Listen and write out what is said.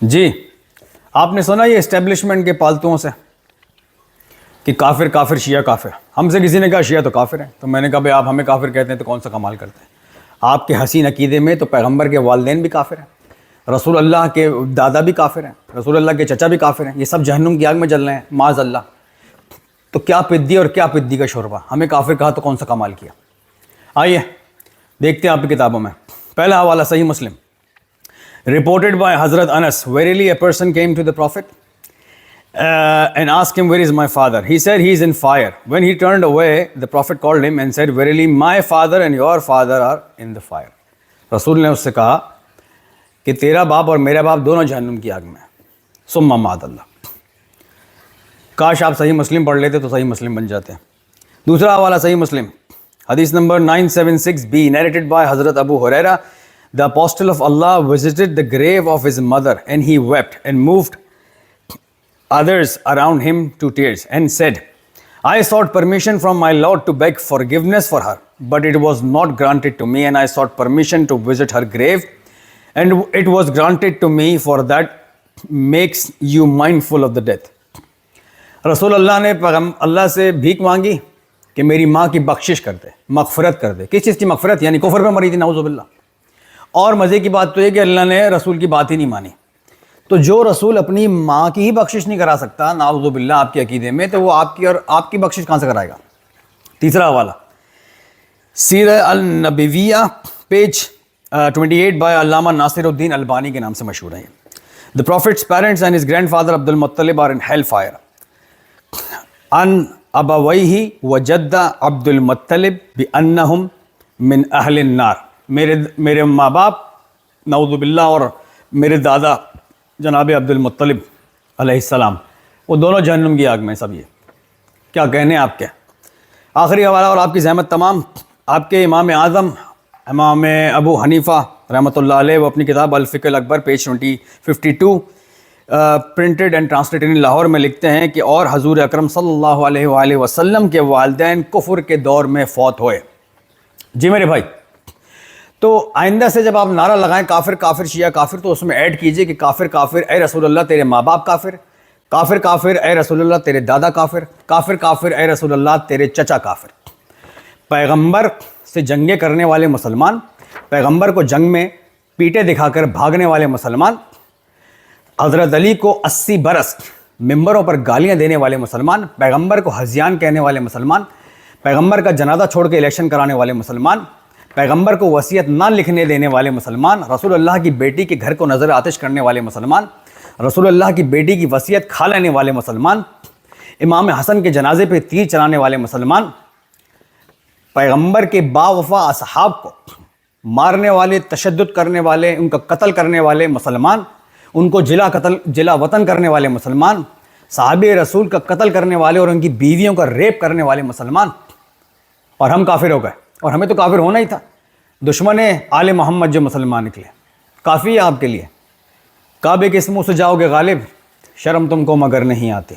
جی آپ نے سنا یہ اسٹیبلشمنٹ کے پالتوؤں سے کہ کافر کافر شیعہ کافر. ہم سے کسی نے کہا شیعہ تو کافر ہیں, تو میں نے کہا بھائی آپ ہمیں کافر کہتے ہیں تو کون سا کمال کرتے ہیں. آپ کے حسین عقیدے میں تو پیغمبر کے والدین بھی کافر ہیں, رسول اللہ کے دادا بھی کافر ہیں, رسول اللہ کے چچا بھی کافر ہیں, یہ سب جہنم کی آگ میں جل رہے ہیں معاذ اللہ. تو کیا پدی اور کیا پدی کا شوربہ, ہمیں کافر کہا تو کون سا کمال کیا. آئیے دیکھتے ہیں آپ کی کتابوں میں. پہلا حوالہ صحیح مسلم, reported by Hazrat Anas, verily a person came to the Prophet and asked him, where is my father? He said, he is in fire. When he turned away, the Prophet called him and said, verily my father and your father are in the fire. رسول نے اس سے کہا کہ تیرا باپ اور میرا باپ دونوں جہنم کی آگ میں ہیں. ثم مات اللہ. کاش آپ صحیح مسلم پڑھ لیتے تو صحیح مسلم بن جاتے ہیں. دوسرا حوالہ صحیح مسلم, حدیث number 976b, narrated by Hazrat Abu Huraira. The apostle of Allah visited the grave of his mother and he wept and moved others around him to tears and said, I sought permission from my Lord to beg forgiveness for her, but it was not granted to me, and I sought permission to visit her grave, and it was granted to me, for that makes you mindful of the death. رسول اللہ نے اللہ سے بھیک مانگی کہ میری ماں کی بخشش کر دے, مغفرت کر دے. کس چیز کی مغفرت؟ یعنی کفر پہ مری تھی نعوذ باللہ. اور مزے کی بات تو یہ کہ اللہ نے رسول کی بات ہی نہیں مانی. تو جو رسول اپنی ماں کی ہی بخشش نہیں کرا سکتا نعوذ باللہ آپ کے عقیدے میں, تو وہ آپ کی اور آپ کی بخشش کہاں سے کرائے گا. تیسرا حوالہ سیرہ النبویہ پیج 28 بائی علامہ ناصر الدین البانی کے نام سے مشہور ہے. The Prophet's parents and his grandfather Abdul Muttalib are in hellfire. ان ابویہ وجد عبد المطلب بانہم من اہل النار. میرے ماں باپ نعوذ باللہ اور میرے دادا جناب عبد المطلب علیہ السلام وہ دونوں جہنم کی آگ میں. سب یہ کیا کہنے آپ کے. آخری حوالہ اور آپ کی زحمت تمام. آپ کے امام اعظم امام ابو حنیفہ رحمۃ اللہ علیہ وہ اپنی کتاب الفقہ الاکبر page 52 printed and translated in Lahore میں لکھتے ہیں کہ اور حضور اکرم صلی اللہ علیہ وآلہ وسلم کے والدین کفر کے دور میں فوت ہوئے. جی میرے بھائی, تو آئندہ سے جب آپ نعرہ لگائیں کافر کافر شیعہ کافر, تو اس میں ایڈ کیجئے کہ کافر کافر اے رسول اللہ تیرے ماں باپ کافر, کافر کافر اے رسول اللہ تیرے دادا کافر, کافر کافر اے رسول اللہ تیرے چچا کافر. پیغمبر سے جنگیں کرنے والے مسلمان, پیغمبر کو جنگ میں پیٹے دکھا کر بھاگنے والے مسلمان, حضرت علی کو 80 برس ممبروں پر گالیاں دینے والے مسلمان, پیغمبر کو ہذیان کہنے والے مسلمان, پیغمبر کا جنازہ چھوڑ کے الیکشن کرانے والے مسلمان, پیغمبر کو وصیت نہ لکھنے دینے والے مسلمان, رسول اللہ کی بیٹی کے گھر کو نظر آتش کرنے والے مسلمان, رسول اللہ کی بیٹی کی وصیت کھا لینے والے مسلمان, امام حسن کے جنازے پہ تیر چلانے والے مسلمان, پیغمبر کے باوفا اصحاب کو مارنے والے, تشدد کرنے والے, ان کا قتل کرنے والے مسلمان, ان کو جلا وطن کرنے والے مسلمان, صحابہ رسول کا قتل کرنے والے اور ان کی بیویوں کا ریپ کرنے والے مسلمان. اور ہم کافر ہو گئے, اور ہمیں تو کافر ہونا ہی تھا. دشمن آل محمد جو مسلمان نکلے, کافی ہے آپ کے لیے. کعبے کے اس منہ سے جاؤ گے غالب, شرم تم کو مگر نہیں آتی.